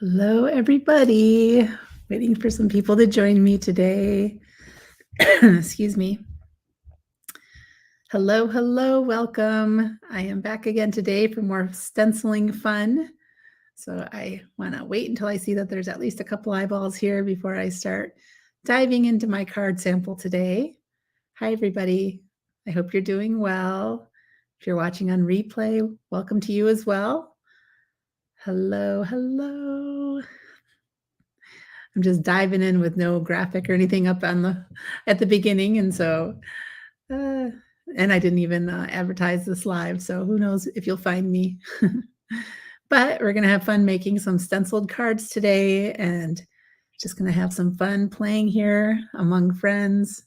Hello, everybody. Waiting for some people to join me today. Excuse me. Hello, welcome. I am back again today for more stenciling fun. So I want to wait until I see that there's at least a couple eyeballs here before I start diving into my card sample today. Hi, everybody. I hope you're doing well. If you're watching on replay, welcome to you as well. Hello. I'm just diving in with no graphic or anything up at the beginning, and so and I didn't even advertise this live, so who knows if you'll find me. But we're gonna have fun making some stenciled cards today, and just gonna have some fun playing here among friends,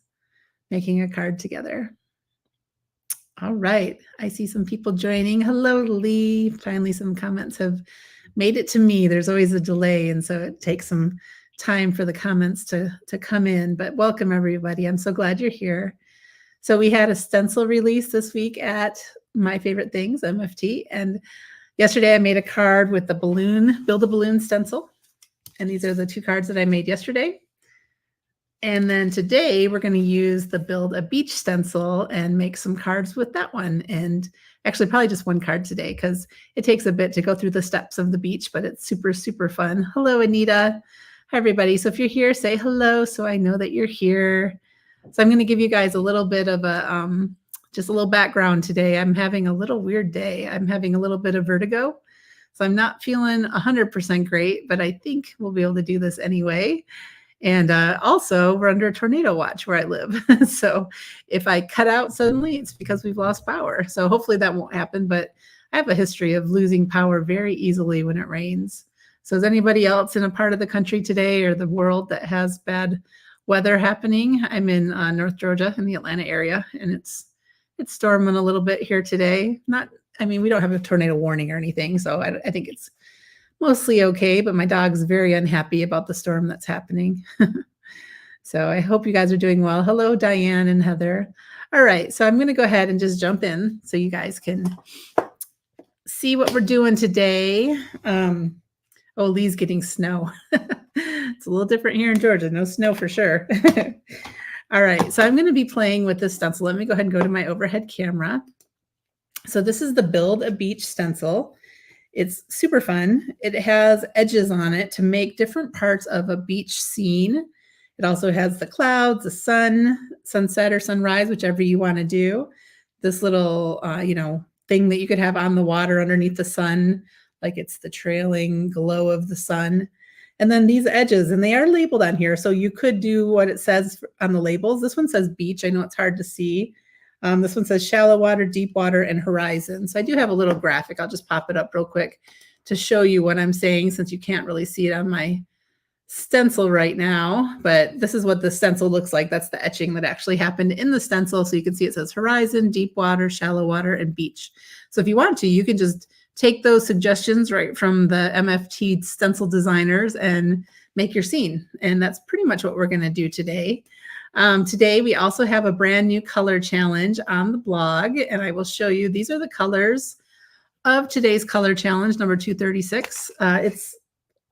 making a card together. All right, I see some people joining. Hello, Lee. Finally, some comments have made it to me. There's always a delay, and so it takes some time for the comments to come in, but welcome everybody. I'm so glad you're here. So we had a stencil release this week at My Favorite Things, MFT, and yesterday I made a card with the balloon, Build a Balloon stencil, and these are the two cards that I made yesterday. And then today we're going to use the Build a Beach stencil and make some cards with that one. And actually probably just one card today because it takes a bit to go through the steps of the beach, but it's super fun. Hello, Anita. Hi, everybody. So if you're here, say hello so I know that you're here. So I'm going to give you guys a little bit of a, just a little background today. I'm having a little weird day. I'm having a little bit of vertigo. So I'm not feeling 100% great, but I think we'll be able to do this anyway. And also, we're under a tornado watch where I live. So if I cut out suddenly, it's because we've lost power. So hopefully that won't happen. But I have a history of losing power very easily when it rains. So is anybody else in a part of the country today or the world that has bad weather happening? I'm in North Georgia in the Atlanta area, and it's storming a little bit here today. We don't have a tornado warning or anything, so I think it's mostly okay, but my dog's very unhappy about the storm that's happening. So I hope you guys are doing well. Hello, Diane and Heather. All right, so I'm going to go ahead and just jump in so you guys can see what we're doing today. Oh, Lee's getting snow. It's a little different here in Georgia. No snow for sure. All right, so I'm going to be playing with this stencil. Let me go ahead and go to my overhead camera. So this is the Build a Beach stencil. It's super fun. It has edges on it to make different parts of a beach scene. It also has the clouds, the sun, sunset or sunrise, whichever you want to do. This little, thing that you could have on the water underneath the sun, like it's the trailing glow of the sun. And then these edges, and they are labeled on here. So you could do what it says on the labels. This one says beach. I know it's hard to see. This one says shallow water, deep water, and horizon. So I do have a little graphic. I'll just pop it up real quick to show you what I'm saying since you can't really see it on my stencil right now. But this is what the stencil looks like. That's the etching that actually happened in the stencil. So you can see it says horizon, deep water, shallow water, and beach. So if you want to, you can just take those suggestions right from the MFT stencil designers and make your scene. And that's pretty much what we're going to do today. Today, we also have a brand new color challenge on the blog, and I will show you. These are the colors of today's color challenge, number 236. It's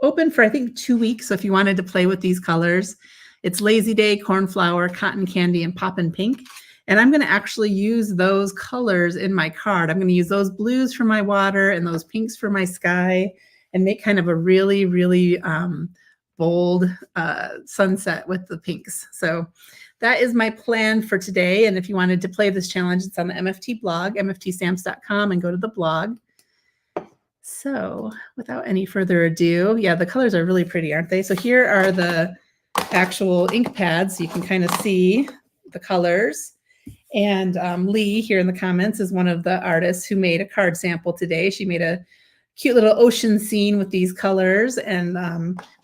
open for, I think, 2 weeks. So if you wanted to play with these colors, it's Lazy Day, Cornflower, Cotton Candy, and Poppin' Pink. And I'm going to actually use those colors in my card. I'm going to use those blues for my water and those pinks for my sky and make kind of a really bold sunset with the pinks. So that is my plan for today. And if you wanted to play this challenge, it's on the MFT blog, mftstamps.com, and go to the blog. So without any further ado, yeah, the colors are really pretty, aren't they? So here are the actual ink pads. So you can kind of see the colors. And Lee here in the comments is one of the artists who made a card sample today. She made a cute little ocean scene with these colors. And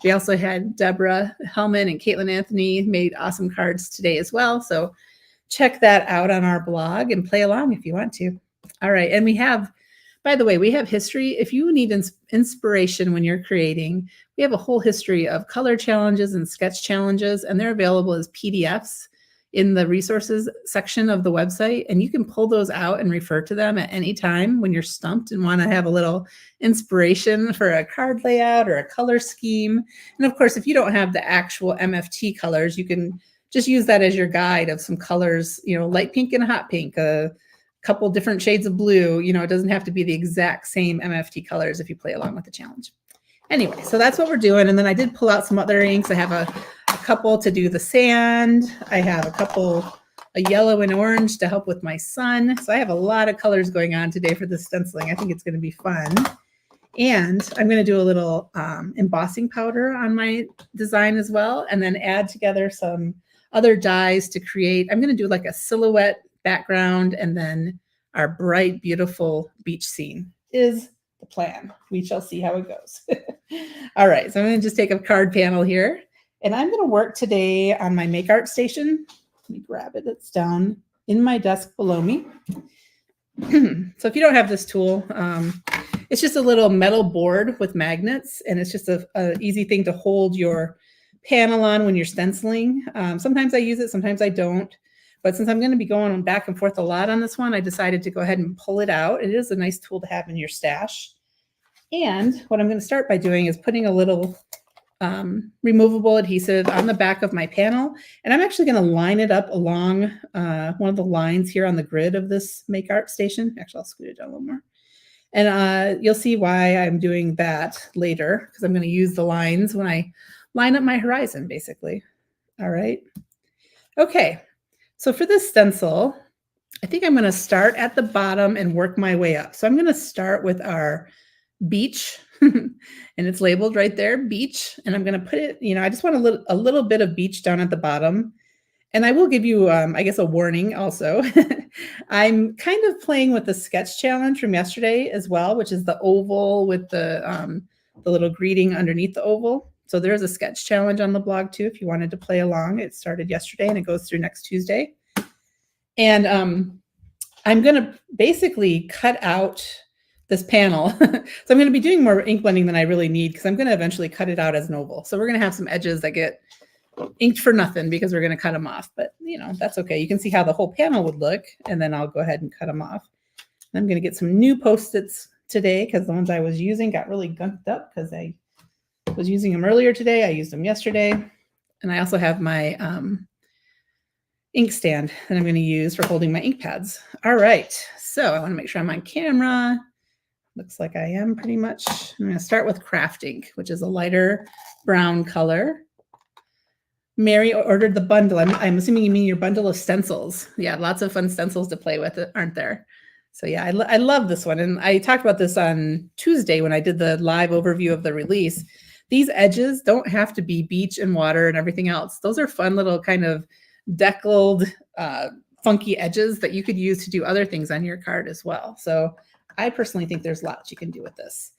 we also had Deborah Hellman and Caitlin Anthony made awesome cards today as well. So check that out on our blog and play along if you want to. All right. And we have, by the way, we have history. If you need inspiration when you're creating, we have a whole history of color challenges and sketch challenges, and they're available as PDFs in the resources section of the website, and you can pull those out and refer to them at any time when you're stumped and want to have a little inspiration for a card layout or a color scheme. And of course, if you don't have the actual MFT colors, you can just use that as your guide of some colors, light pink and hot pink, a couple different shades of blue. It doesn't have to be the exact same MFT colors if you play along with the challenge. Anyway, so that's what we're doing. And then I did pull out some other inks. I have a couple to do the sand. I have a yellow and orange to help with my sun. So I have a lot of colors going on today for this stenciling. I think it's going to be fun. And I'm going to do a little embossing powder on my design as well, and then add together some other dyes to create. I'm going to do like a silhouette background, and then our bright, beautiful beach scene is the plan. We shall see how it goes. All right, so I'm going to just take a card panel here, and I'm going to work today on my Make Art station. Let me grab it. It's down in my desk below me. So if you don't have this tool, it's just a little metal board with magnets, and it's just a easy thing to hold your panel on when you're stenciling. Sometimes I use it, sometimes I don't. But since I'm going to be going back and forth a lot on this one, I decided to go ahead and pull it out. It is a nice tool to have in your stash. And what I'm going to start by doing is putting a little removable adhesive on the back of my panel. And I'm actually going to line it up along one of the lines here on the grid of this Make Art station. Actually, I'll scoot it down a little more. And you'll see why I'm doing that later, because I'm going to use the lines when I line up my horizon, basically. All right. Okay. So for this stencil, I think I'm going to start at the bottom and work my way up. So I'm going to start with our beach, and it's labeled right there, beach. And I'm going to put it, I just want a little bit of beach down at the bottom. And I will give you, I guess, a warning also. I'm kind of playing with the sketch challenge from yesterday as well, which is the oval with the little greeting underneath the oval. So there's a sketch challenge on the blog too, if you wanted to play along. It started yesterday and it goes through next Tuesday. And I'm going to basically cut out this panel. So I'm going to be doing more ink blending than I really need, because I'm going to eventually cut it out as an oval. So we're going to have some edges that get inked for nothing because we're going to cut them off. But, that's okay. You can see how the whole panel would look, and then I'll go ahead and cut them off. And I'm going to get some new Post-its today, because the ones I was using got really gunked up because I was using them earlier today. I used them yesterday. And I also have my ink stand that I'm going to use for holding my ink pads. All right. So I want to make sure I'm on camera. Looks like I am pretty much. I'm going to start with craft ink, which is a lighter brown color. Mary ordered the bundle. I'm assuming you mean your bundle of stencils. Yeah, lots of fun stencils to play with, aren't there? So yeah, I love this one. And I talked about this on Tuesday when I did the live overview of the release. These edges don't have to be beach and water and everything else. Those are fun little kind of deckled, funky edges that you could use to do other things on your card as well. So I personally think there's lots you can do with this.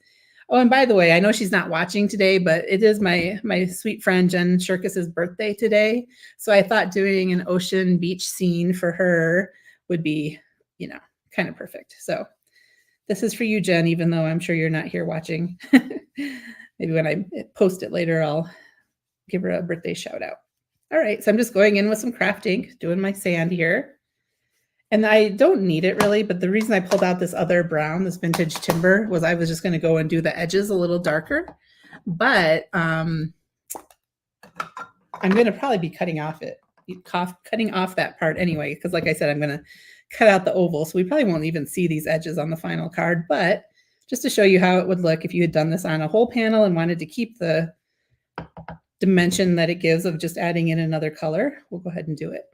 Oh, and by the way, I know she's not watching today, but it is my sweet friend Jen Shirkus's birthday today. So I thought doing an ocean beach scene for her would be, kind of perfect. So this is for you, Jen, even though I'm sure you're not here watching. Maybe when I post it later, I'll give her a birthday shout out. All right, so I'm just going in with some craft ink, doing my sand here. And I don't need it really, but the reason I pulled out this other brown, this vintage timber, was I was just going to go and do the edges a little darker. But I'm going to probably be cutting off that part anyway, because like I said, I'm going to cut out the oval. So we probably won't even see these edges on the final card. But just to show you how it would look if you had done this on a whole panel and wanted to keep the dimension that it gives of just adding in another color, we'll go ahead and do it.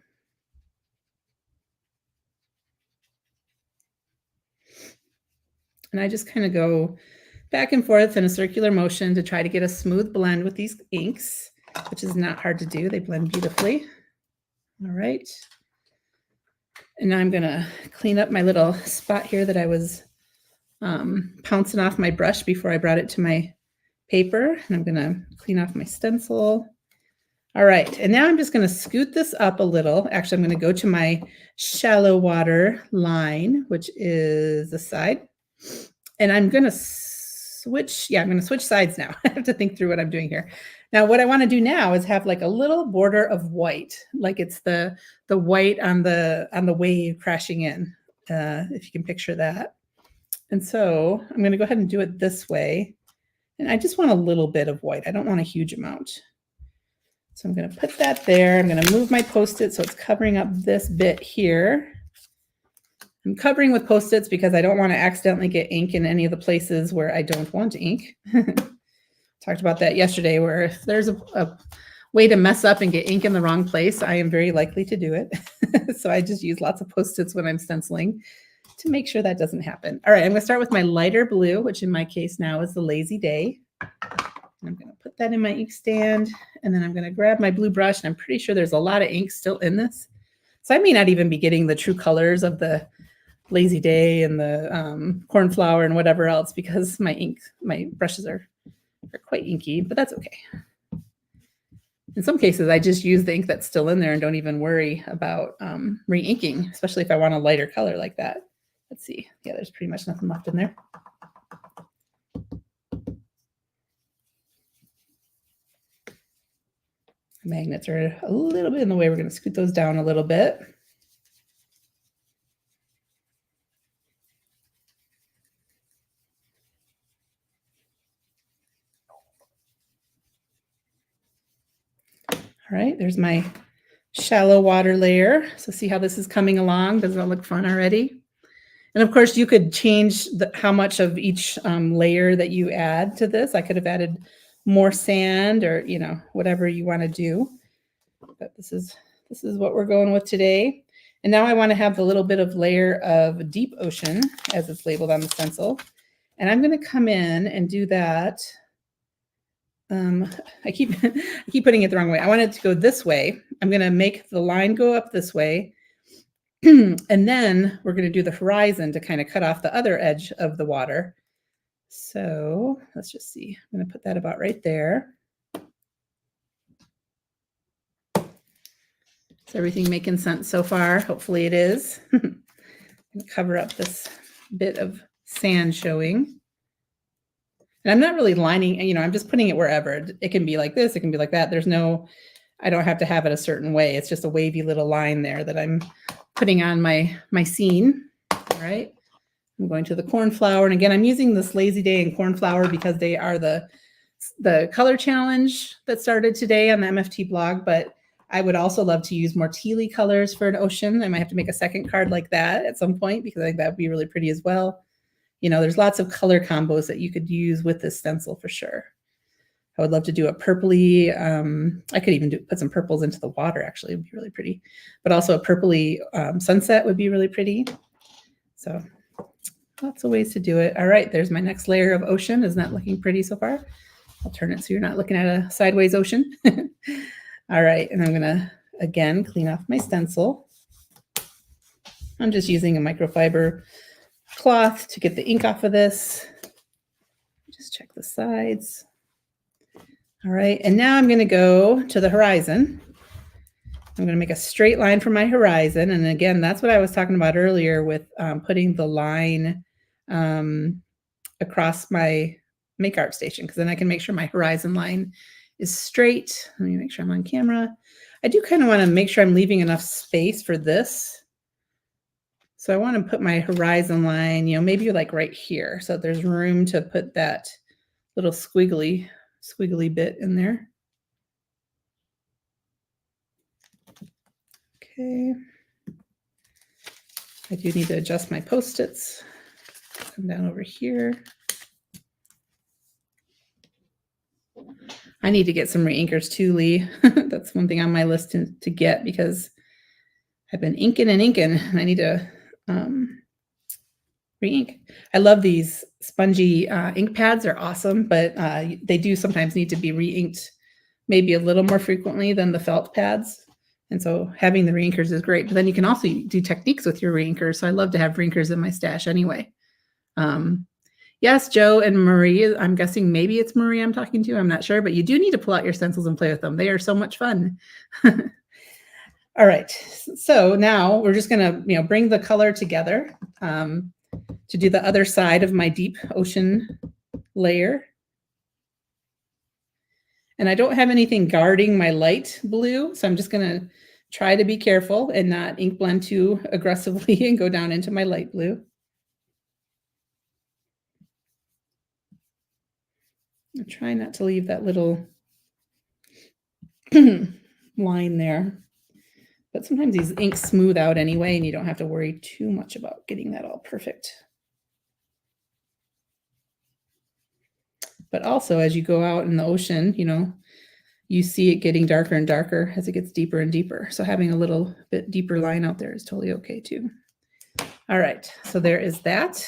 And I just kind of go back and forth in a circular motion to try to get a smooth blend with these inks, which is not hard to do. They blend beautifully. All right. And now I'm going to clean up my little spot here that I was pouncing off my brush before I brought it to my paper. And I'm going to clean off my stencil. All right. And now I'm just going to scoot this up a little. Actually, I'm going to go to my shallow water line, which is the side. And I'm going to switch. Yeah, I'm going to switch sides now. I have to think through what I'm doing here. Now what I want to do now is have like a little border of white, like it's the white on the wave crashing in, if you can picture that. And so I'm going to go ahead and do it this way. And I just want a little bit of white. I don't want a huge amount. So I'm going to put that there. I'm going to move my Post-it so it's covering up this bit here. I'm covering with Post-its because I don't want to accidentally get ink in any of the places where I don't want ink. Talked about that yesterday, where if there's a way to mess up and get ink in the wrong place, I am very likely to do it. So I just use lots of Post-its when I'm stenciling to make sure that doesn't happen. All right, I'm going to start with my lighter blue, which in my case now is the Lazy Day. I'm going to put that in my ink stand, and then I'm going to grab my blue brush, and I'm pretty sure there's a lot of ink still in this. So I may not even be getting the true colors of the Lazy Day and the cornflower and whatever else, because my brushes are quite inky, but that's okay. In some cases, I just use the ink that's still in there and don't even worry about re-inking, especially if I want a lighter color like that. Let's see. Yeah, there's pretty much nothing left in there. Magnets are a little bit in the way. We're going to scoot those down a little bit. All right, there's my shallow water layer. So see how this is coming along? Doesn't that look fun already? And of course, you could change how much of each layer that you add to this. I could have added more sand, or whatever you want to do. But this is what we're going with today. And now I want to have the little bit of layer of deep ocean, as it's labeled on the stencil. And I'm going to come in and do that. I keep putting it the wrong way. I want it to go this way. I'm going to make the line go up this way. And then we're going to do the horizon to kind of cut off the other edge of the water. So let's just see. I'm going to put that about right there. Is everything making sense so far? Hopefully it is. I'm going to cover up this bit of sand showing. And I'm not really lining, I'm just putting it wherever. It can be like this, it can be like that. I don't have to have it a certain way. It's just a wavy little line there that I'm putting on my scene. All right. I'm going to the cornflower. And again, I'm using this Lazy Day and cornflower because they are the color challenge that started today on the MFT blog. But I would also love to use more tealy colors for an ocean. I might have to make a second card like that at some point, because I think that would be really pretty as well. There's lots of color combos that you could use with this stencil for sure. I would love to do a purpley. I could even put some purples into the water, actually. It would be really pretty. But also a purpley sunset would be really pretty. So lots of ways to do it. All right, there's my next layer of ocean. Isn't that looking pretty so far? I'll turn it so you're not looking at a sideways ocean. All right, and I'm going to, again, clean off my stencil. I'm just using a microfiber cloth to get the ink off of this. Just check the sides. All right, and now I'm going to go to the horizon. I'm going to make a straight line for my horizon. And again, that's what I was talking about earlier with putting the line across my Make Art station, because then I can make sure my horizon line is straight. Let me make sure I'm on camera. I do kind of want to make sure I'm leaving enough space for this. So I want to put my horizon line, maybe like right here. So there's room to put that little squiggly bit in there. Okay. I do need to adjust my Post-its. Come down over here. I need to get some re-inkers too, Lee. That's one thing on my list to get, because I've been inking and inking, and I need to re-ink. I love these spongy ink pads. They're awesome, but they do sometimes need to be re-inked maybe a little more frequently than the felt pads. And so having the re-inkers is great, but then you can also do techniques with your re-inkers. So I love to have re-inkers in my stash anyway. Yes, Joe and Marie, I'm guessing maybe it's Marie I'm talking to. I'm not sure, but you do need to pull out your stencils and play with them. They are so much fun. All right, so now we're just gonna, bring the color together to do the other side of my deep ocean layer. And I don't have anything guarding my light blue, so I'm just gonna try to be careful and not ink blend too aggressively and go down into my light blue. I try not to leave that little line there. But sometimes these inks smooth out anyway, and you don't have to worry too much about getting that all perfect. But also, as you go out in the ocean, you know, you see it getting darker and darker as it gets deeper and deeper. So having a little bit deeper line out there is totally okay too. All right, so there is that.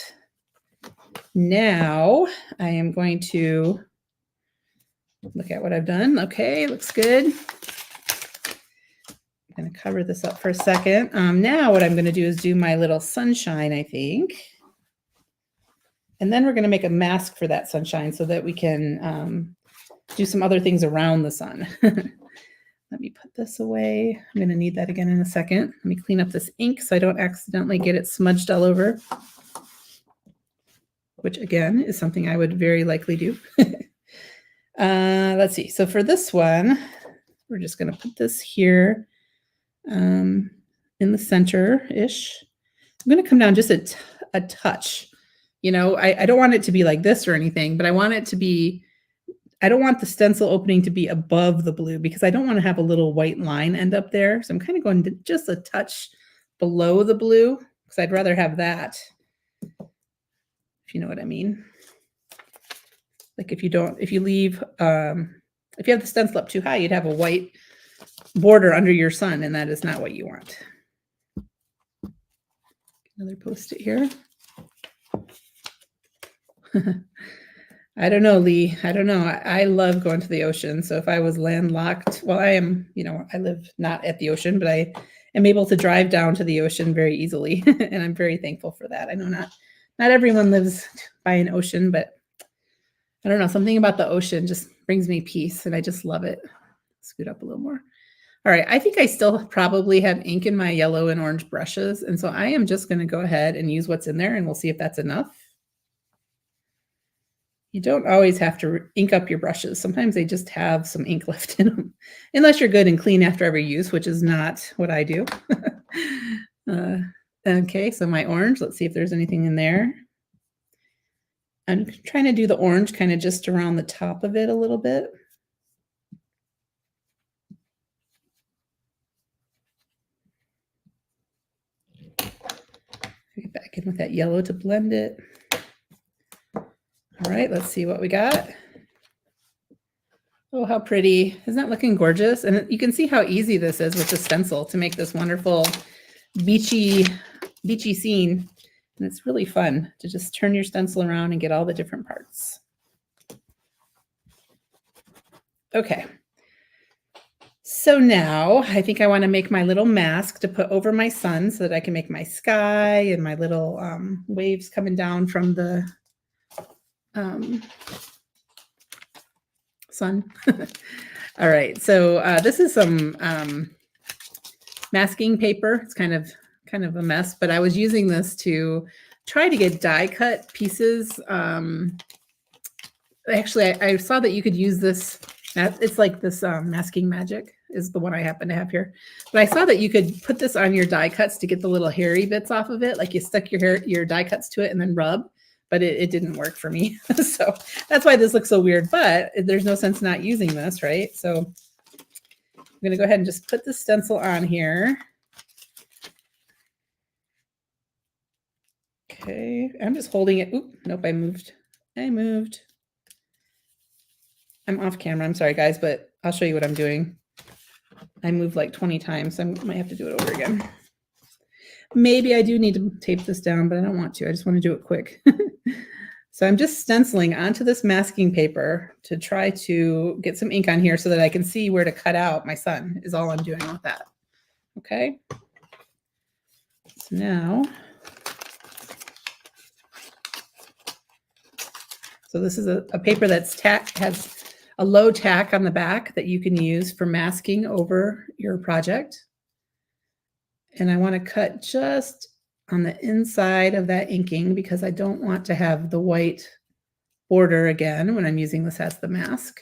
Now I am going to look at what I've done. Okay, looks good. I'm going to cover this up for a second. Now what I'm going to do is do my little sunshine, I think. And then we're going to make a mask for that sunshine so that we can do some other things around the sun. Let me put this away. I'm going to need that again in a second. Let me clean up this ink so I don't accidentally get it smudged all over, which again is something I would very likely do. Let's see. So for this one, we're just going to put this here in the center-ish. I'm going to come down just a touch. You know, I don't want it to be like this or anything, but I want it to be, I don't want the stencil opening to be above the blue because I don't want to have a little white line end up there. So I'm kind of going to just a touch below the blue because I'd rather have that, if you know what I mean. Like if you leave, if you have the stencil up too high, you'd have a white border under your sun, and that is not what you want. Another Post-it here. I don't know, Lee. I don't know. I love going to the ocean. So if I was landlocked, well, I am, you know, I live not at the ocean, but I am able to drive down to the ocean very easily. And I'm very thankful for that. I know not everyone lives by an ocean, but I don't know, something about the ocean just brings me peace and I just love it. Scoot up a little more. All right, I think I still probably have ink in my yellow and orange brushes. And so I am just going to go ahead and use what's in there and we'll see if that's enough. You don't always have to ink up your brushes. Sometimes they just have some ink left in them, unless you're good and clean after every use, which is not what I do. Okay, so my orange, let's see if there's anything in there. I'm trying to do the orange kind of just around the top of it a little bit. Get back in with that yellow to blend it. All right, let's see what we got. Oh, how pretty. Isn't that looking gorgeous? And you can see how easy this is with the stencil to make this wonderful beachy scene. And it's really fun to just turn your stencil around and get all the different parts. Okay. So now I think I want to make my little mask to put over my sun so that I can make my sky and my little waves coming down from the sun. All right, so this is some masking paper. It's kind of a mess, but I was using this to try to get die cut pieces. Actually, I saw that you could use this. It's like this Masking Magic is the one I happen to have here. But I saw that you could put this on your die cuts to get the little hairy bits off of it. Like you stuck your die cuts to it and then rub, but it didn't work for me. So that's why this looks so weird, but there's no sense not using this, right? So I'm gonna go ahead and just put the stencil on here. Okay, I'm just holding it. Oop, nope, I moved. I'm off camera. I'm sorry, guys, but I'll show you what I'm doing. I moved like 20 times. So I might have to do it over again. Maybe I do need to tape this down, but I don't want to. I just want to do it quick. So I'm just stenciling onto this masking paper to try to get some ink on here so that I can see where to cut out my sun is all I'm doing with that. Okay. So now, so this is a paper that's has a low tack on the back that you can use for masking over your project. And I want to cut just on the inside of that inking because I don't want to have the white border again when I'm using this as the mask.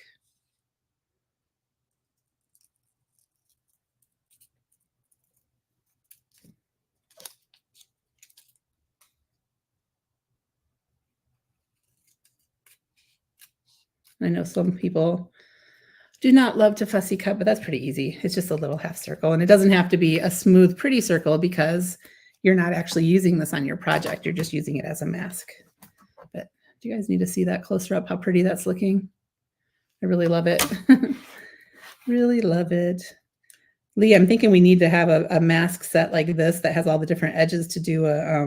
I know some people do not love to fussy cut, but that's pretty easy. It's just a little half circle, and it doesn't have to be a smooth, pretty circle because you're not actually using this on your project. You're just using it as a mask. But do you guys need to see that closer up, how pretty that's looking? I really love it. Really love it. Lee, I'm thinking we need to have a mask set like this that has all the different edges to do a,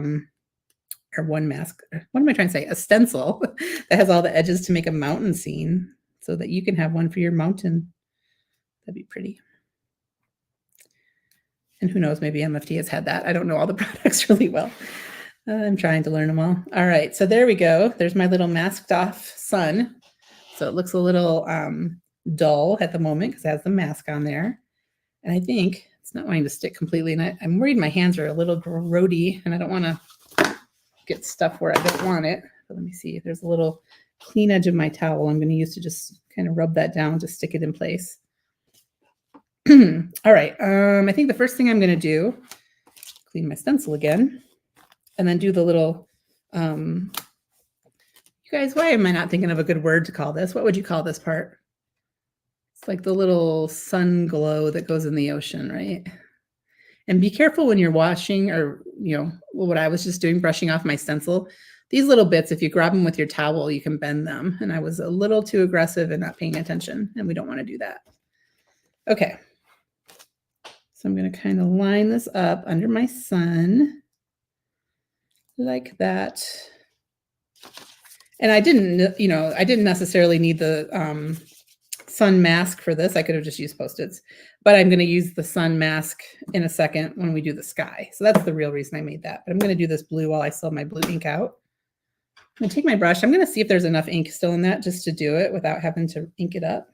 or one mask. What am I trying to say? A stencil that has all the edges to make a mountain scene so that you can have one for your mountain. That'd be pretty. And who knows, maybe MFT has had that. I don't know all the products really well. I'm trying to learn them all. All right, so there we go. There's my little masked off sun. So it looks a little dull at the moment because it has the mask on there. And I think it's not wanting to stick completely. And I'm worried my hands are a little grody and I don't want to get stuff where I don't want it. But let me see if there's a little clean edge of my towel I'm going to use to just kind of rub that down to stick it in place. All right. I think the first thing I'm going to do, clean my stencil again, and then do the little, you guys, why am I not thinking of a good word to call this? What would you call this part? It's like the little sun glow that goes in the ocean, right? And be careful when you're washing or, what I was just doing, brushing off my stencil. These little bits, if you grab them with your towel, you can bend them. And I was a little too aggressive and not paying attention, and we don't want to do that. Okay. So I'm going to kind of line this up under my sun like that. And I didn't necessarily need the sun mask for this. I could have just used Post-its, but I'm going to use the sun mask in a second when we do the sky. So that's the real reason I made that. But I'm going to do this blue while I still have my blue ink out. I'm going to take my brush. I'm going to see if there's enough ink still in that just to do it without having to ink it up.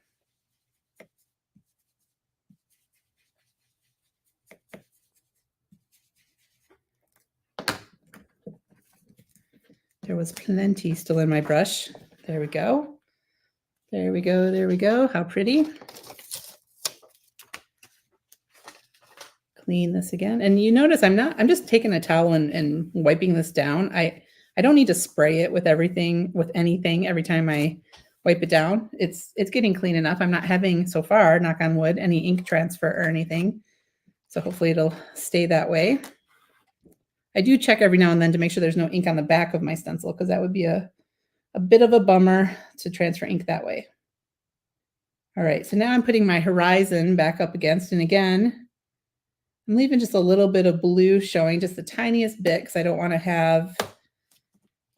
There was plenty still in my brush. There we go. There we go. There we go. How pretty. Clean this again. And you notice I'm just taking a towel and wiping this down. I don't need to spray it with anything every time I wipe it down. It's getting clean enough. I'm not having, so far, knock on wood, any ink transfer or anything. So hopefully it'll stay that way. I do check every now and then to make sure there's no ink on the back of my stencil because that would be a bit of a bummer to transfer ink that way. All right, so now I'm putting my horizon back up against, and again, I'm leaving just a little bit of blue showing, just the tiniest bit, because I don't want to have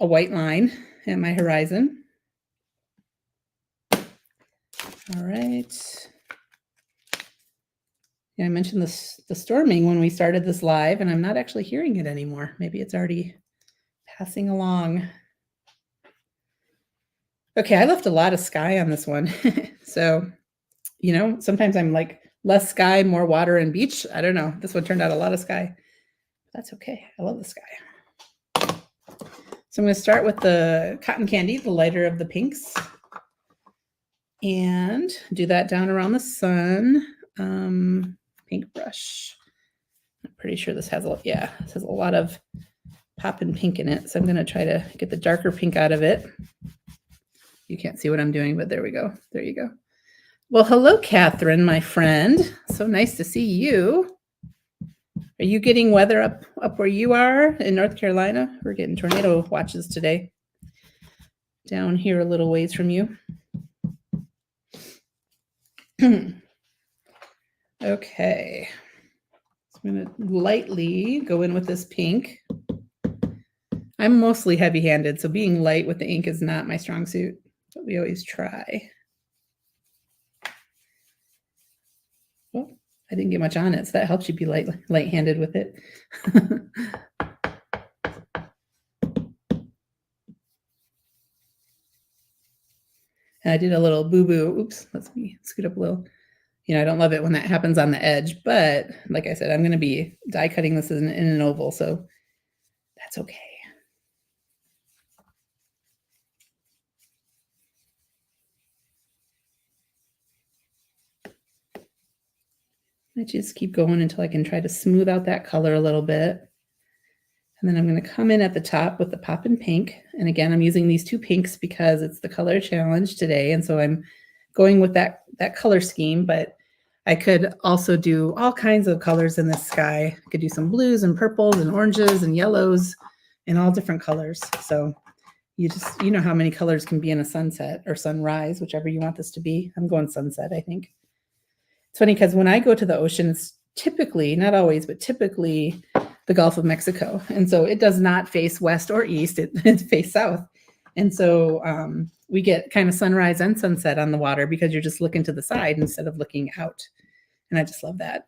a white line at my horizon. All right. Yeah, I mentioned the storming when we started this live, and I'm not actually hearing it anymore. Maybe it's already passing along. Okay, I left a lot of sky on this one. So, sometimes I'm like less sky, more water and beach. I don't know. This one turned out a lot of sky. That's okay. I love the sky. So I'm going to start with the cotton candy, the lighter of the pinks, and do that down around the sun. Pink brush. I'm pretty sure this has this has a lot of pop and pink in it. So I'm going to try to get the darker pink out of it. You can't see what I'm doing, but there we go. There you go. Well, hello, Catherine, my friend. So nice to see you. Are you getting weather up where you are in North Carolina? We're getting tornado watches today. Down here a little ways from you. Okay. So I'm going to lightly go in with this pink. I'm mostly heavy-handed, so being light with the ink is not my strong suit, but we always try. Well, I didn't get much on it, so that helps you be light-handed with it. And I did a little boo-boo. Oops, let me scoot up a little. I don't love it when that happens on the edge, but like I said, I'm going to be die cutting this in an oval, so that's okay. I just keep going until I can try to smooth out that color a little bit. And then I'm going to come in at the top with the Poppin' Pink. And again, I'm using these two pinks because it's the color challenge today. And so I'm going with that color scheme, but I could also do all kinds of colors in this sky. I could do some blues and purples and oranges and yellows and all different colors. So you know how many colors can be in a sunset or sunrise, whichever you want this to be. I'm going sunset, I think. It's funny because when I go to the ocean, it's typically, not always, but typically the Gulf of Mexico. And so it does not face west or east, it faces south. And so we get kind of sunrise and sunset on the water because you're just looking to the side instead of looking out. And I just love that.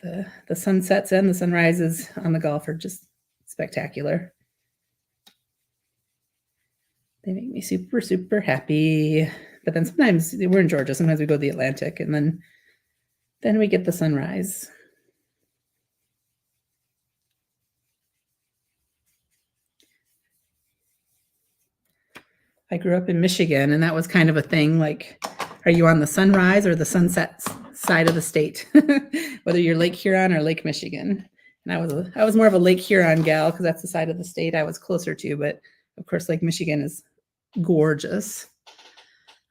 The sunsets and the sunrises on the Gulf are just spectacular. They make me super, super happy. But then sometimes we're in Georgia. Sometimes we go to the Atlantic and then we get the sunrise. I grew up in Michigan, and that was kind of a thing, like, are you on the sunrise or the sunset side of the state? Whether you're Lake Huron or Lake Michigan. And I was more of a Lake Huron gal because that's the side of the state I was closer to, but of course Lake Michigan is gorgeous.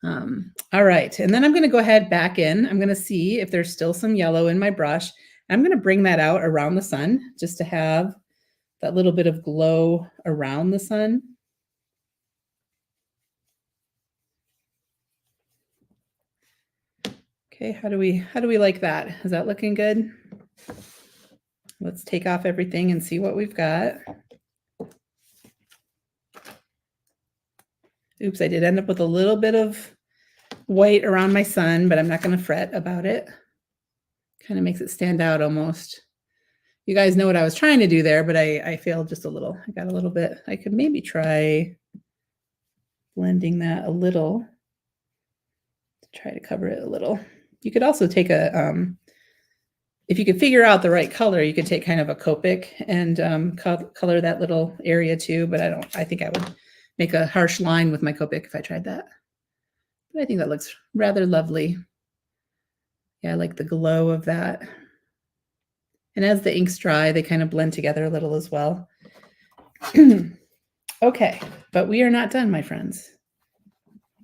All right, and then I'm going to go ahead back in. I'm going to see if there's still some yellow in my brush. I'm going to bring that out around the sun just to have that little bit of glow around the sun. Okay, how do we like that? Is that looking good? Let's take off everything and see what we've got. Oops, I did end up with a little bit of white around my sun, but I'm not going to fret about it. Kind of makes it stand out almost. You guys know what I was trying to do there, but I failed just a little. I got a little bit. I could maybe try blending that a little to try to cover it a little. You could also take if you could figure out the right color, you could take kind of a Copic and color that little area too, but I think I would make a harsh line with my Copic if I tried that. But I think that looks rather lovely. Yeah, I like the glow of that. And as the inks dry, they kind of blend together a little as well. Okay, but we are not done, my friends.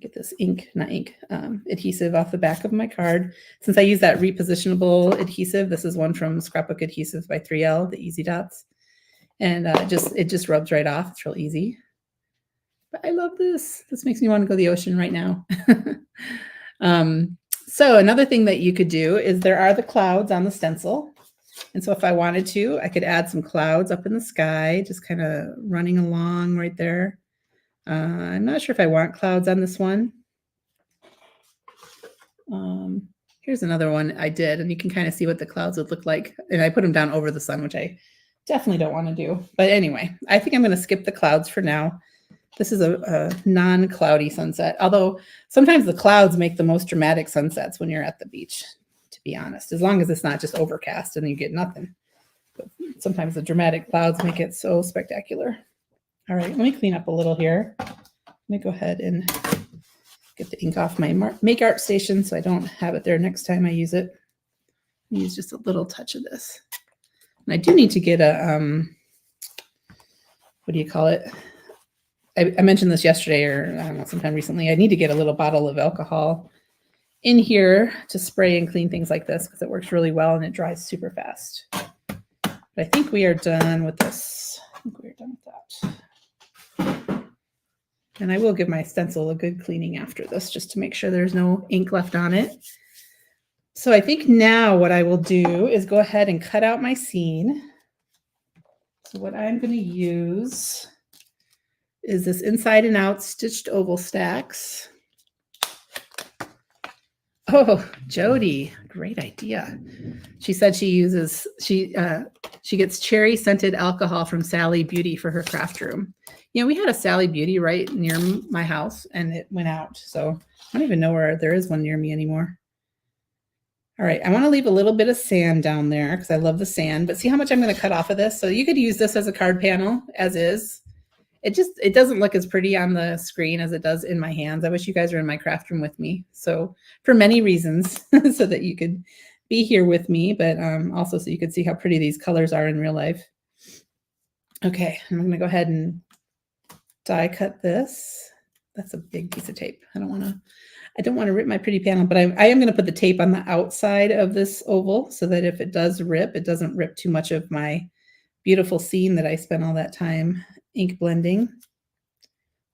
Get this adhesive off the back of my card. Since I use that repositionable adhesive, this is one from Scrapbook Adhesive by 3L, the Easy Dots. And it just rubs right off. It's real easy. But I love this. This makes me want to go to the ocean right now. So another thing that you could do is there are the clouds on the stencil. And so if I wanted to, I could add some clouds up in the sky, just kind of running along right there. I'm not sure if I want clouds on this one. Here's another one I did, and you can kind of see what the clouds would look like. And I put them down over the sun, which I definitely don't want to do. But anyway, I think I'm going to skip the clouds for now. This is a non-cloudy sunset, although sometimes the clouds make the most dramatic sunsets when you're at the beach, to be honest, as long as it's not just overcast and you get nothing. But sometimes the dramatic clouds make it so spectacular. All right, let me clean up a little here. Let me go ahead and get the ink off my Make Art station so I don't have it there next time I use it. I use just a little touch of this. And I do need to get a, what do you call it? I mentioned this yesterday or I don't know, sometime recently. I need to get a little bottle of alcohol in here to spray and clean things like this because it works really well and it dries super fast. But I think we are done with this. I think we are done with that. And I will give my stencil a good cleaning after this just to make sure there's no ink left on it. So I think now what I will do is go ahead and cut out my scene. So what I'm going to use is this Inside and Out Stitched Oval Stacks. Oh, Jody, great idea. She said she uses, she gets cherry scented alcohol from Sally Beauty for her craft room. You know, we had a Sally Beauty right near my house and it went out. So I don't even know where there is one near me anymore. All right, I want to leave a little bit of sand down there because I love the sand, but see how much I'm going to cut off of this? So you could use this as a card panel as is. It doesn't look as pretty on the screen as it does in my hands. I wish you guys were in my craft room with me. So for many reasons, so that you could be here with me, but also so you could see how pretty these colors are in real life. Okay, I'm going to go ahead and die cut this. That's a big piece of tape. I don't want to rip my pretty panel, but I am going to put the tape on the outside of this oval so that if it does rip, it doesn't rip too much of my beautiful scene that I spent all that time ink blending.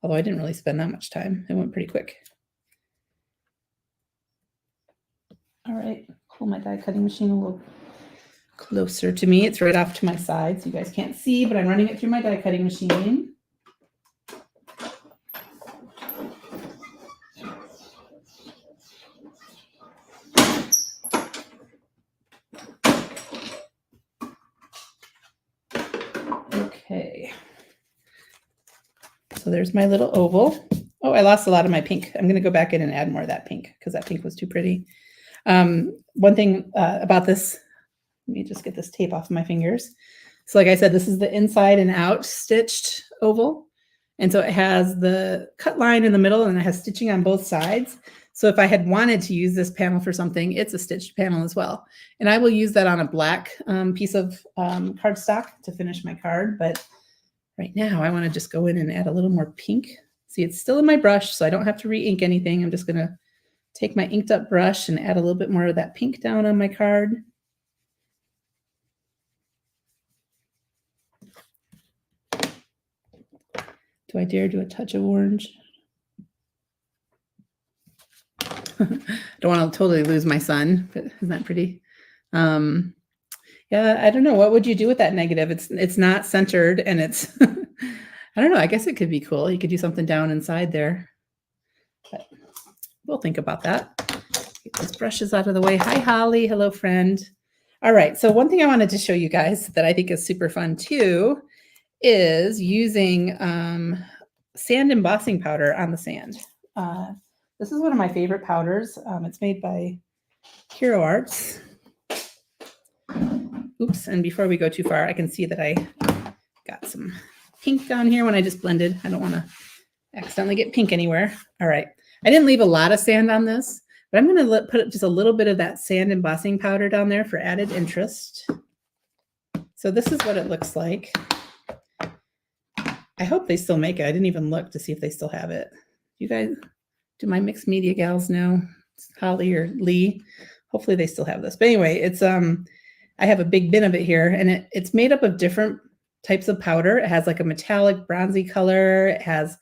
Although I didn't really spend that much time. It went pretty quick. All right, pull my die cutting machine a little closer to me. It's right off to my side, so you guys can't see, but I'm running it through my die cutting machine. Okay. So there's my little oval. Oh, I lost a lot of my pink. I'm going to go back in and add more of that pink because that pink was too pretty. One thing about this, let me just get this tape off of my fingers. So like I said, this is the inside and out stitched oval. And so it has the cut line in the middle and it has stitching on both sides. So if I had wanted to use this panel for something, it's a stitched panel as well. And I will use that on a black piece of cardstock to finish my card. But right now I want to just go in and add a little more pink. See, it's still in my brush, so I don't have to re-ink anything. I'm just going to take my inked up brush and add a little bit more of that pink down on my card. Do I dare do a touch of orange? Don't want to totally lose my son, but isn't that pretty? Yeah, I don't know. What would you do with that negative? It's not centered and it's, I don't know. I guess it could be cool. You could do something down inside there. But we'll think about that. Get those brushes out of the way. Hi, Holly. Hello, friend. All right. So one thing I wanted to show you guys that I think is super fun too is using sand embossing powder on the sand. This is one of my favorite powders. It's made by Hero Arts. Oops, and before we go too far, I can see that I got some pink down here when I just blended. I don't want to accidentally get pink anywhere. All right. I didn't leave a lot of sand on this, but I'm going to put just a little bit of that sand embossing powder down there for added interest. So this is what it looks like. I hope they still make it. I didn't even look to see if they still have it. You guys, do my mixed media gals know? It's Holly or Lee. Hopefully they still have this. But anyway, it's I have a big bin of it here, and it's made up of different types of powder. It has like a metallic bronzy color. It has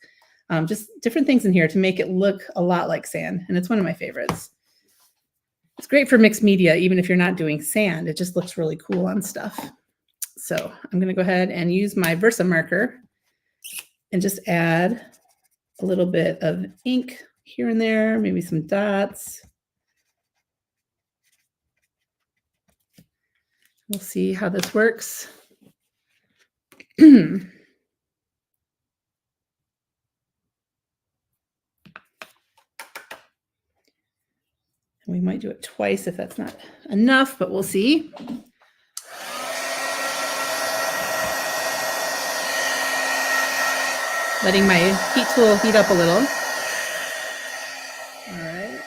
just different things in here to make it look a lot like sand, and it's one of my favorites. It's great for mixed media, even if you're not doing sand. It just looks really cool on stuff. So I'm going to go ahead and use my Versa marker and just add a little bit of ink here and there, maybe some dots. We'll see how this works. We might do it twice if that's not enough, but we'll see. Letting my heat tool heat up a little. All right.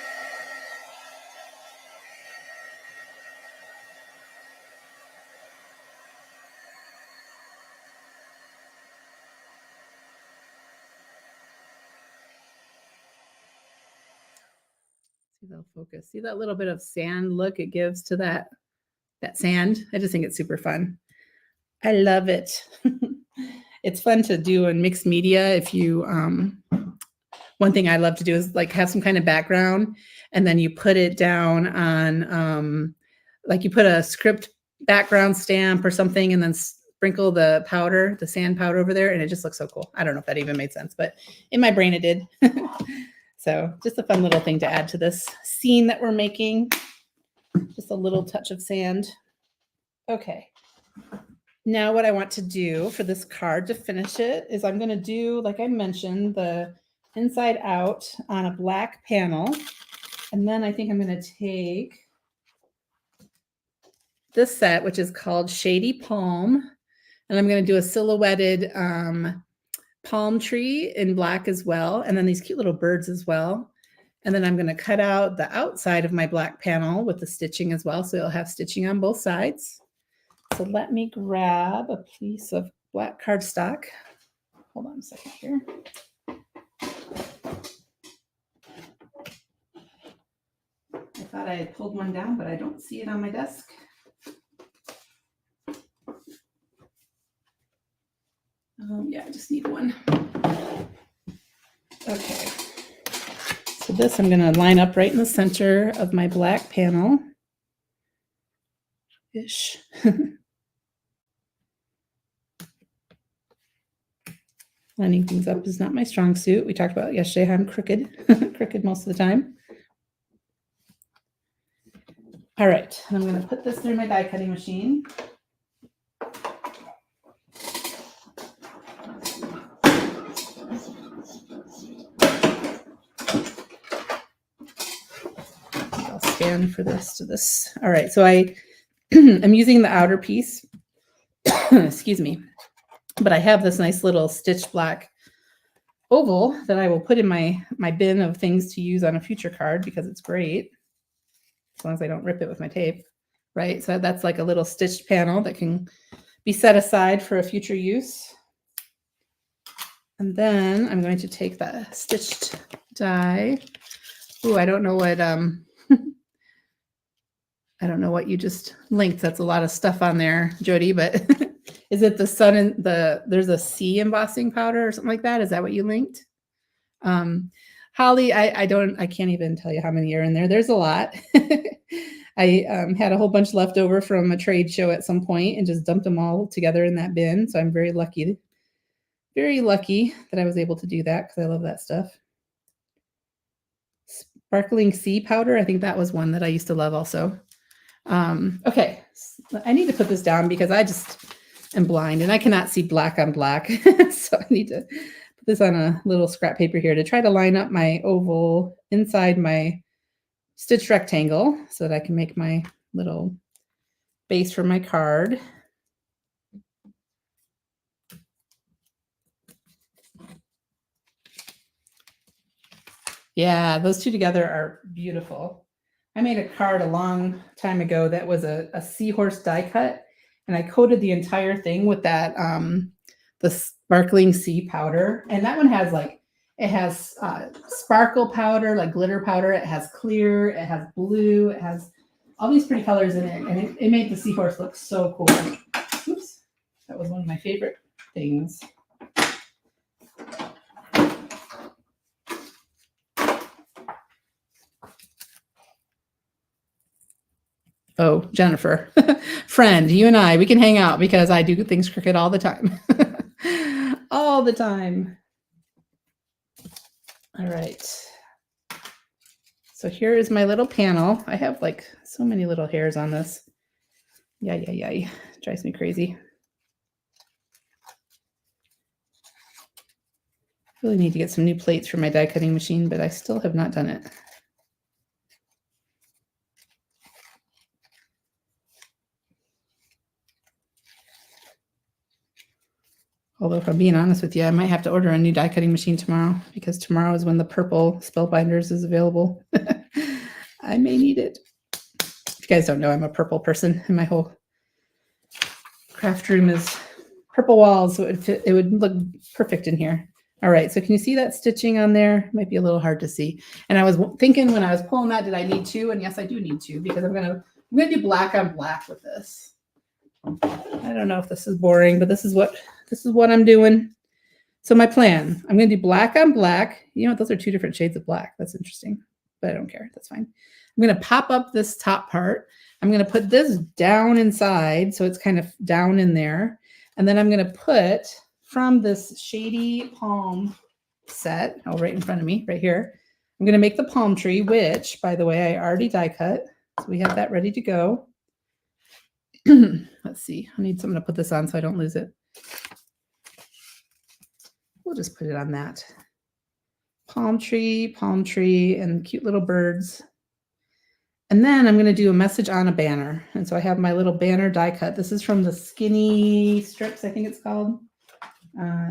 See, they'll focus. See that little bit of sand look it gives to that sand? I just think it's super fun. I love it. It's fun to do in mixed media. If you, one thing I love to do is like have some kind of background and then you put it down on, like you put a script background stamp or something and then sprinkle the powder, the sand powder over there. And it just looks so cool. I don't know if that even made sense, but in my brain it did. So just a fun little thing to add to this scene that we're making. Just a little touch of sand. Okay. Now what I want to do for this card to finish it is I'm going to do, like I mentioned, the inside out on a black panel. And then I think I'm going to take this set, which is called Shady Palm. And I'm going to do a silhouetted palm tree in black as well. And then these cute little birds as well. And then I'm going to cut out the outside of my black panel with the stitching as well. So it'll have stitching on both sides. So let me grab a piece of black cardstock. Hold on a second here. I thought I had pulled one down, but I don't see it on my desk. Yeah, I just need one. Okay. So this I'm going to line up right in the center of my black panel. Ish. Lining things up is not my strong suit. We talked about yesterday how I'm crooked, crooked most of the time. All right, I'm going to put this through my die cutting machine. I'll scan for this to this. All right, so I'm using the outer piece. Excuse me. But I have this nice little stitched black oval that I will put in my bin of things to use on a future card because it's great. As long as I don't rip it with my tape, right? So that's like a little stitched panel that can be set aside for a future use. And then I'm going to take the stitched die. Ooh, I don't know what I don't know what you just linked. That's a lot of stuff on there, Jody, but is it the sun and there's a C embossing powder or something like that? Is that what you linked? Holly, I can't even tell you how many are in there. There's a lot. I had a whole bunch left over from a trade show at some point and just dumped them all together in that bin. So I'm very lucky that I was able to do that because I love that stuff. Sparkling sea powder. I think that was one that I used to love also. Okay, I need to put this down because I just am blind and I cannot see black on black. So I need to put this on a little scrap paper here to try to line up my oval inside my stitched rectangle so that I can make my little base for my card. Yeah, those two together are beautiful. I made a card a long time ago that was a seahorse die cut, and I coated the entire thing with that the sparkling sea powder. And that one has it has sparkle powder, like glitter powder. It has clear, it has blue, it has all these pretty colors in it, and it made the seahorse look so cool. Oops, that was one of my favorite things. Oh, Jennifer, friend, you and we can hang out because I do things crooked all the time. All the time. All right. So here is my little panel. I have like so many little hairs on this. Yeah. Drives me crazy. Really need to get some new plates for my die cutting machine, but I still have not done it. Although if I'm being honest with you, I might have to order a new die cutting machine tomorrow because tomorrow is when the purple Spellbinders is available. I may need it. If you guys don't know, I'm a purple person and my whole craft room is purple walls, so it would look perfect in here. All right, so can you see that stitching on there? Might be a little hard to see. And I was thinking when I was pulling that, did I need two? And yes, I do need two because I'm gonna do black on black with this. I don't know if this is boring, but this is what I'm doing. So my plan, I'm going to do black on black. You know what? Those are two different shades of black. That's interesting, but I don't care. That's fine. I'm going to pop up this top part. I'm going to put this down inside. So it's kind of down in there. And then I'm going to put from this shady palm set, right in front of me right here. I'm going to make the palm tree, which by the way, I already die cut. So we have that ready to go. Let's see. I need something to put this on so I don't lose it. We'll just put it on that. Palm tree, and cute little birds. And then I'm going to do a message on a banner. And so I have my little banner die cut. This is from the Skinny Strips, I think it's called.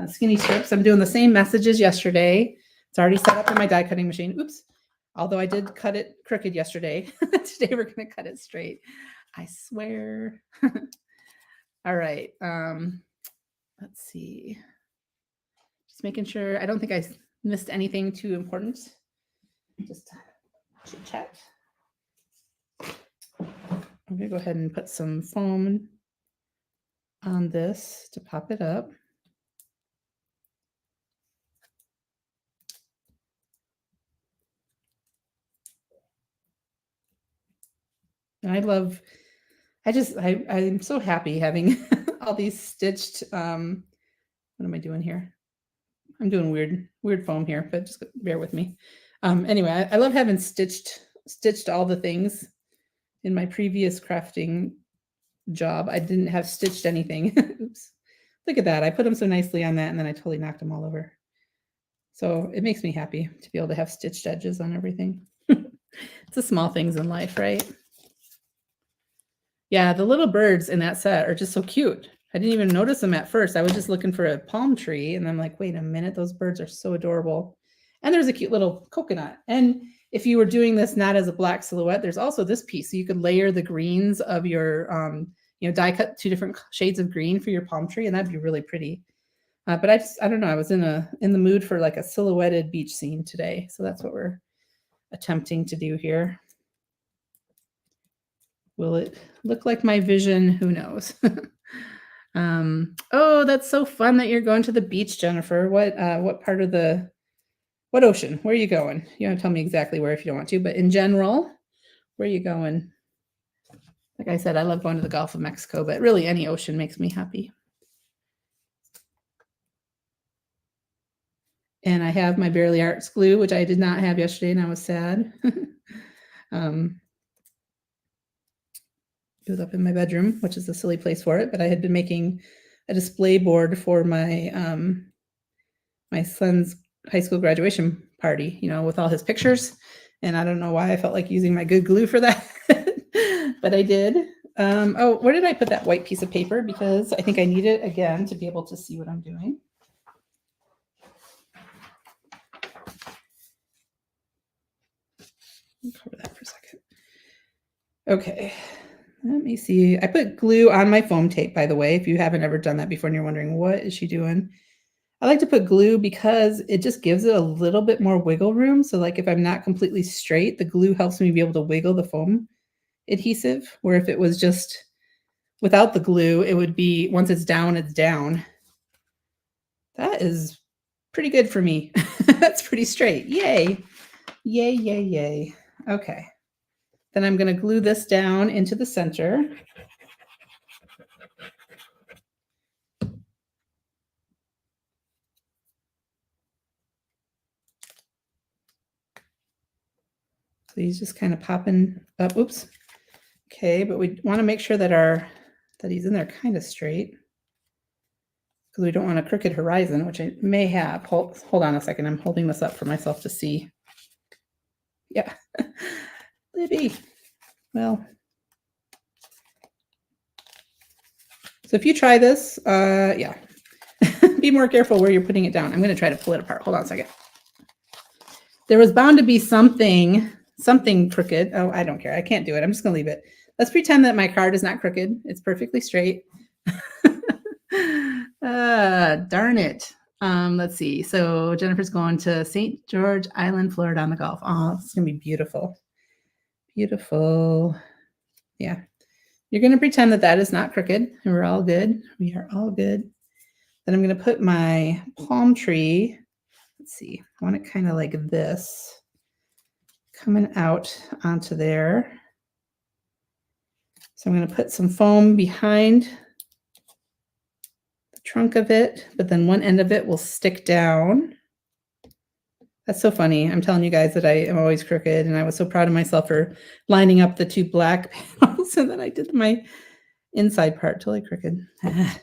Skinny Strips. I'm doing the same message as yesterday. It's already set up in my die cutting machine. Oops. Although I did cut it crooked yesterday. Today we're going to cut it straight. I swear. All right. let's see. Just making sure, I don't think I missed anything too important. Just chit chat. I'm gonna go ahead and put some foam on this to pop it up. And I'm so happy having all these stitched, what am I doing here? I'm doing weird foam here, but just bear with me. Anyway, I love having stitched all the things. In my previous crafting job, I didn't have stitched anything. Oops. Look at that. I put them so nicely on that, and then I totally knocked them all over. So it makes me happy to be able to have stitched edges on everything. It's the small things in life, right? Yeah, the little birds in that set are just so cute. I didn't even notice them at first. I was just looking for a palm tree, and I'm like, wait a minute, those birds are so adorable. And there's a cute little coconut. And if you were doing this not as a black silhouette, there's also this piece. So you could layer the greens of your, die cut 2 different shades of green for your palm tree, and that'd be really pretty. But I don't know, I was in the mood for like a silhouetted beach scene today. So that's what we're attempting to do here. Will it look like my vision? Who knows? Oh, that's so fun that you're going to the beach, Jennifer. What part of what ocean? Where are you going? You don't tell me exactly where if you don't want to, but in general, where are you going? Like I said, I love going to the Gulf of Mexico, but really any ocean makes me happy. And I have my Barely Arts glue, which I did not have yesterday, and I was sad. It was up in my bedroom, which is a silly place for it, but I had been making a display board for my my son's high school graduation party, with all his pictures. And I don't know why I felt like using my good glue for that, but I did. Oh, where did I put that white piece of paper? Because I think I need it again to be able to see what I'm doing. Cover that for a second. Okay, let me see. I put glue on my foam tape, by the way, if you haven't ever done that before and you're wondering, what is she doing? I like to put glue because it just gives it a little bit more wiggle room. So like if I'm not completely straight, the glue helps me be able to wiggle the foam adhesive, where if it was just without the glue, it would be, once it's down, it's down. That is pretty good for me. That's pretty straight. Yay. Yay, yay, yay. Okay. Then I'm going to glue this down into the center. So he's just kind of popping up. Oops. Okay, but we want to make sure that he's in there kind of straight, because we don't want a crooked horizon, which I may have. Hold on a second. I'm holding this up for myself to see. Yeah. Libby. Well, so if you try this, yeah, be more careful where you're putting it down. I'm going to try to pull it apart. Hold on a second. There was bound to be something crooked. Oh, I don't care. I can't do it. I'm just going to leave it. Let's pretend that my card is not crooked. It's perfectly straight. Darn it. Let's see. So Jennifer's going to St. George Island, Florida on the Gulf. Oh, it's going to be beautiful. Beautiful. Yeah. You're going to pretend that is not crooked, and we're all good. We are all good. Then I'm going to put my palm tree. Let's see. I want it kind of like this, coming out onto there. So I'm going to put some foam behind the trunk of it, but then one end of it will stick down. That's so funny. I'm telling you guys that I am always crooked, and I was so proud of myself for lining up the 2 black panels, and then I did my inside part totally crooked. Let's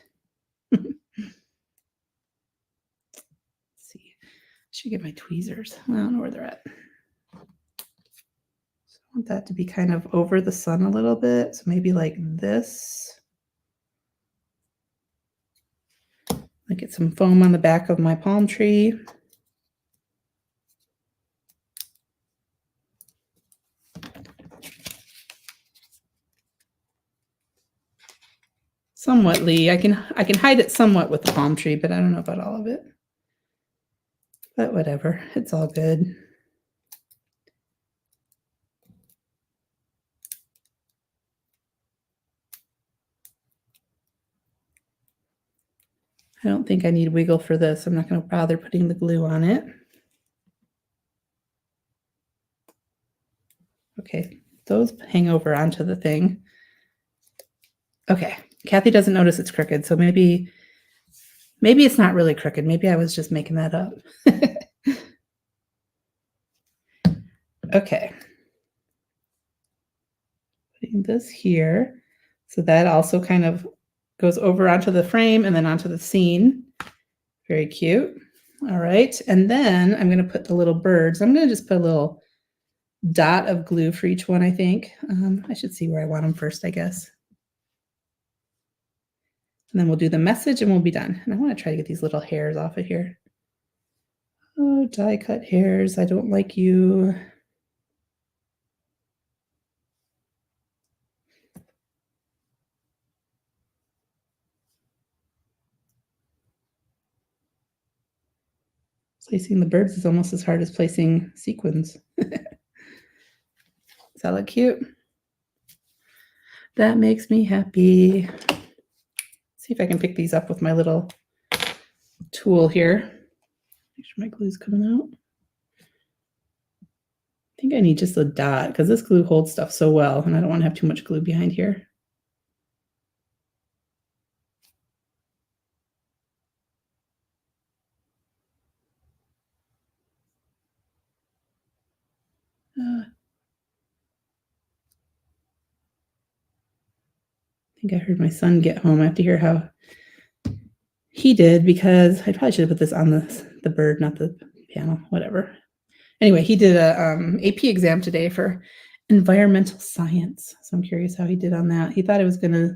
see. I should get my tweezers. I don't know where they're at. So I want that to be kind of over the sun a little bit. So maybe like this. I get some foam on the back of my palm tree. somewhatly. I can hide it somewhat with the palm tree, but I don't know about all of it. But whatever, it's all good. I don't think I need wiggle for this. I'm not going to bother putting the glue on it. Okay, those hang over onto the thing. Okay, Kathy doesn't notice it's crooked, so maybe it's not really crooked. Maybe I was just making that up. Okay. Putting this here. So that also kind of goes over onto the frame and then onto the scene. Very cute. All right. And then I'm going to put the little birds. I'm going to just put a little dot of glue for each one, I think. I should see where I want them first, I guess. And then we'll do the message and we'll be done. And I want to try to get these little hairs off of here. Oh, die cut hairs. I don't like you. Placing the birds is almost as hard as placing sequins. Does that look cute? That makes me happy. See if I can pick these up with my little tool here. Make sure my glue's coming out. I think I need just a dot because this glue holds stuff so well and I don't want to have too much glue behind here. I think I heard my son get home. I have to hear how he did because I probably should have put this on the bird, not the panel, whatever. Anyway, he did a AP exam today for environmental science. So I'm curious how he did on that. He thought it was going to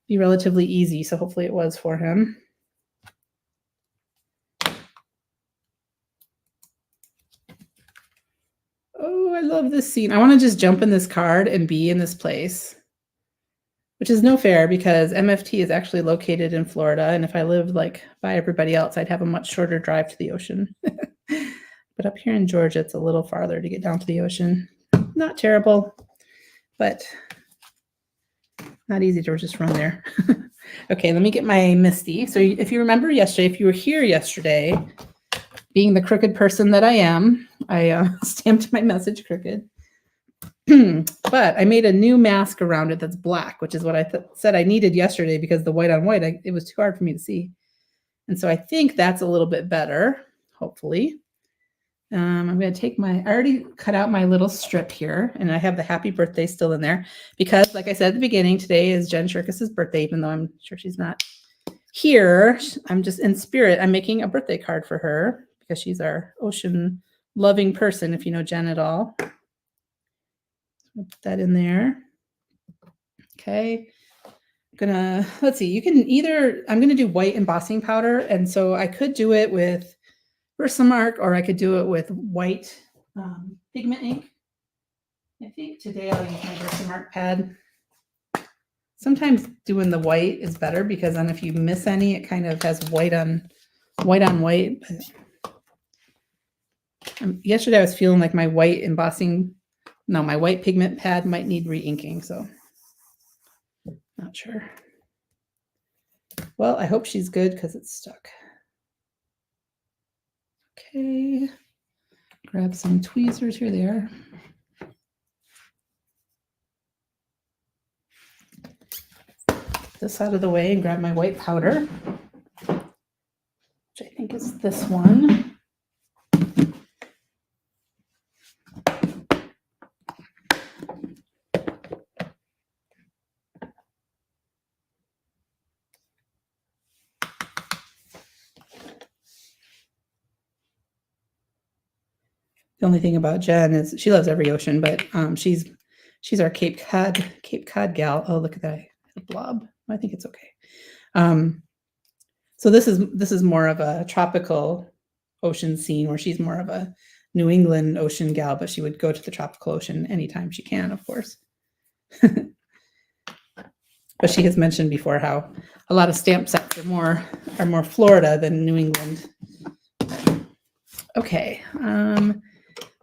be relatively easy, so hopefully it was for him. Oh, I love this scene. I want to just jump in this card and be in this place, which is no fair because MFT is actually located in Florida. And if I lived like by everybody else, I'd have a much shorter drive to the ocean. But up here in Georgia, it's a little farther to get down to the ocean. Not terrible, but not easy to just run there. Okay, let me get my Misty. So if you remember yesterday, if you were here yesterday, being the crooked person that I am, I stamped my message crooked. But I made a new mask around it that's black, which is what I said I needed yesterday because the white on white, it was too hard for me to see. And so I think that's a little bit better, hopefully. I'm going to take I already cut out my little strip here, and I have the happy birthday still in there because, like I said at the beginning, today is Jen Shirkus's birthday, even though I'm sure she's not here. I'm just in spirit. I'm making a birthday card for her because she's our ocean-loving person, if you know Jen at all. I'll put that in there. Okay. Let's see, you can I'm going to do white embossing powder, and so I could do it with Versamark, or I could do it with white pigment ink. I think today I'll use my Versamark pad. Sometimes doing the white is better because then if you miss any, it kind of has white on white. Yesterday I was feeling like my white my white pigment pad might need re-inking, so not sure. Well, I hope she's good because it's stuck. Okay, grab some tweezers. Here they are. This out of the way and grab my white powder, which I think is this one. The only thing about Jen is she loves every ocean, but she's our Cape Cod gal. Oh, look at that, a blob. I think it's okay. So this is more of a tropical ocean scene where she's more of a New England ocean gal, but she would go to the tropical ocean anytime she can, of course. but she has mentioned before how a lot of stamp sets are more Florida than New England. Okay, I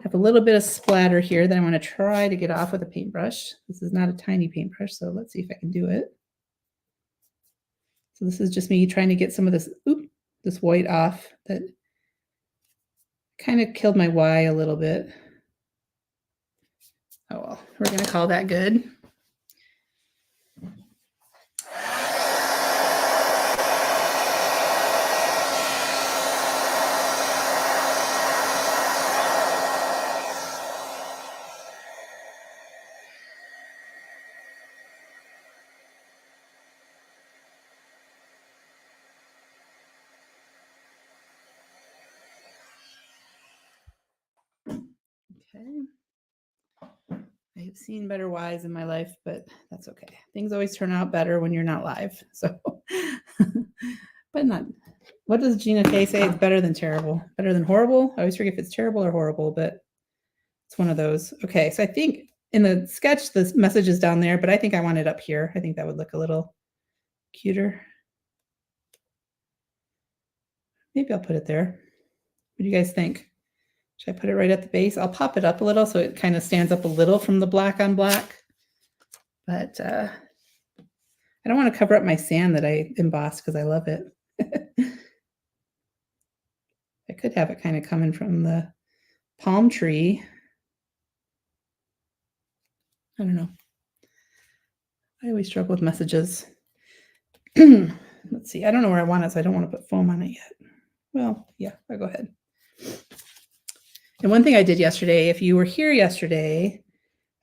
have a little bit of splatter here that I want to try to get off with a paintbrush. This is not a tiny paintbrush, so let's see if I can do it. So this is just me trying to get some of this, this white off that kind of killed my Y a little bit. Oh well, we're going to call that good. Okay. I have seen better Ys in my life, but that's okay. Things always turn out better when you're not live. So, but not. What does Gina Kay say? It's better than terrible. Better than horrible? I always forget if it's terrible or horrible, but it's one of those. Okay, so I think in the sketch, the message is down there, but I think I want it up here. I think that would look a little cuter. Maybe I'll put it there. What do you guys think? Should I put it right at the base? I'll pop it up a little so it kind of stands up a little from the black on black. But I don't want to cover up my sand that I embossed because I love it. I could have it kind of coming from the palm tree. I don't know. I always struggle with messages. Let's see. I don't know where I want it, so I don't want to put foam on it yet. Well, yeah, I'll go ahead. And one thing I did yesterday, if you were here yesterday,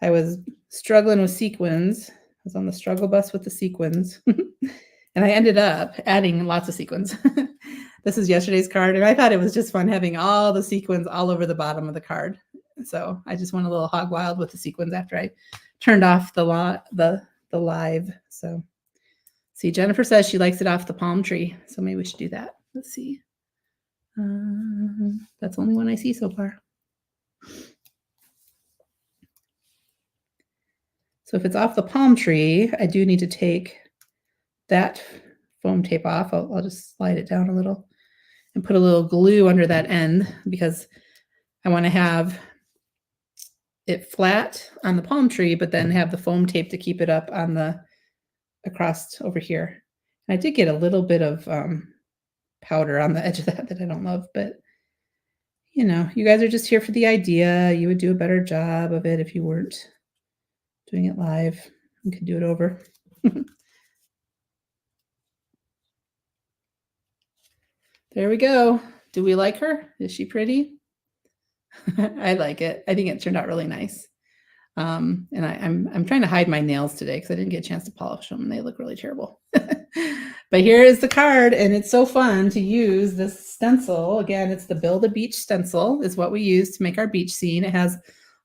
I was struggling with sequins. I was on the struggle bus with the sequins. And I ended up adding lots of sequins. This is yesterday's card, and I thought it was just fun having all the sequins all over the bottom of the card. So I just went a little hog wild with the sequins after I turned off the live. So see, Jennifer says she likes it off the palm tree. So maybe we should do that. Let's see. That's the only one I see so far. So if it's off the palm tree, I do need to take that foam tape off. I'll just slide it down a little and put a little glue under that end because I want to have it flat on the palm tree, but then have the foam tape to keep it up on the across over here. And I did get a little bit of powder on the edge of that I don't love, but you know, you guys are just here for the idea. You would do a better job of it if you weren't doing it live. You could do it over. There we go. Do we like her? Is she pretty? I like it. I think it turned out really nice. And I'm trying to hide my nails today because I didn't get a chance to polish them and they look really terrible. But here is the card, and it's so fun to use this stencil. Again, it's the Build a Beach stencil is what we use to make our beach scene. It has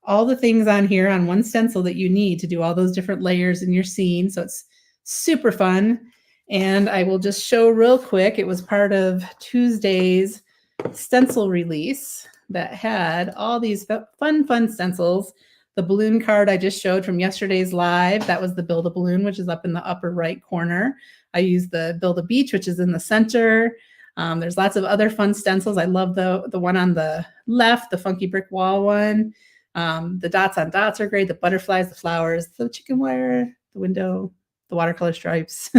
all the things on here on one stencil that you need to do all those different layers in your scene. So it's super fun. And I will just show real quick. It was part of Tuesday's stencil release that had all these fun stencils. The balloon card I just showed from yesterday's live, that was the Build a Balloon, which is up in the upper right corner. I used the Build a Beach, which is in the center. There's lots of other fun stencils. I love the one on the left, the funky brick wall one. The dots on dots are great. The butterflies, the flowers, the chicken wire, the window, the watercolor stripes,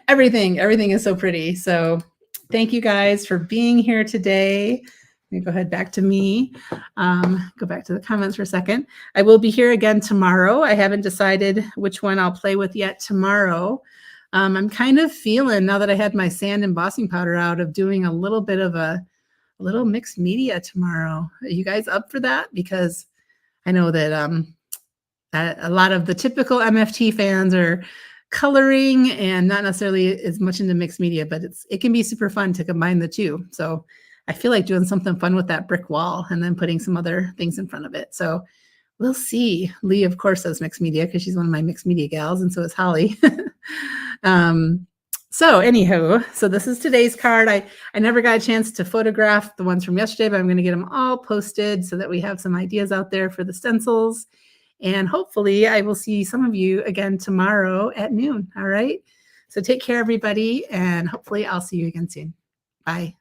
everything is so pretty. So thank you guys for being here today. Let me go ahead back to me. Go back to the comments for a second. I will be here again tomorrow. I haven't decided which one I'll play with yet tomorrow. I'm kind of feeling, now that I had my sand embossing powder out, of doing a little bit of a little mixed media tomorrow. Are you guys up for that? Because I know that a lot of the typical MFT fans are coloring and not necessarily as much into mixed media, but it can be super fun to combine the two. So I feel like doing something fun with that brick wall and then putting some other things in front of it. So we'll see. Lee, of course, does mixed media because she's one of my mixed media gals, and so is Holly. So anywho, so this is today's card. I never got a chance to photograph the ones from yesterday, but I'm going to get them all posted so that we have some ideas out there for the stencils. And hopefully, I will see some of you again tomorrow at noon. All right. So take care, everybody. And hopefully, I'll see you again soon. Bye.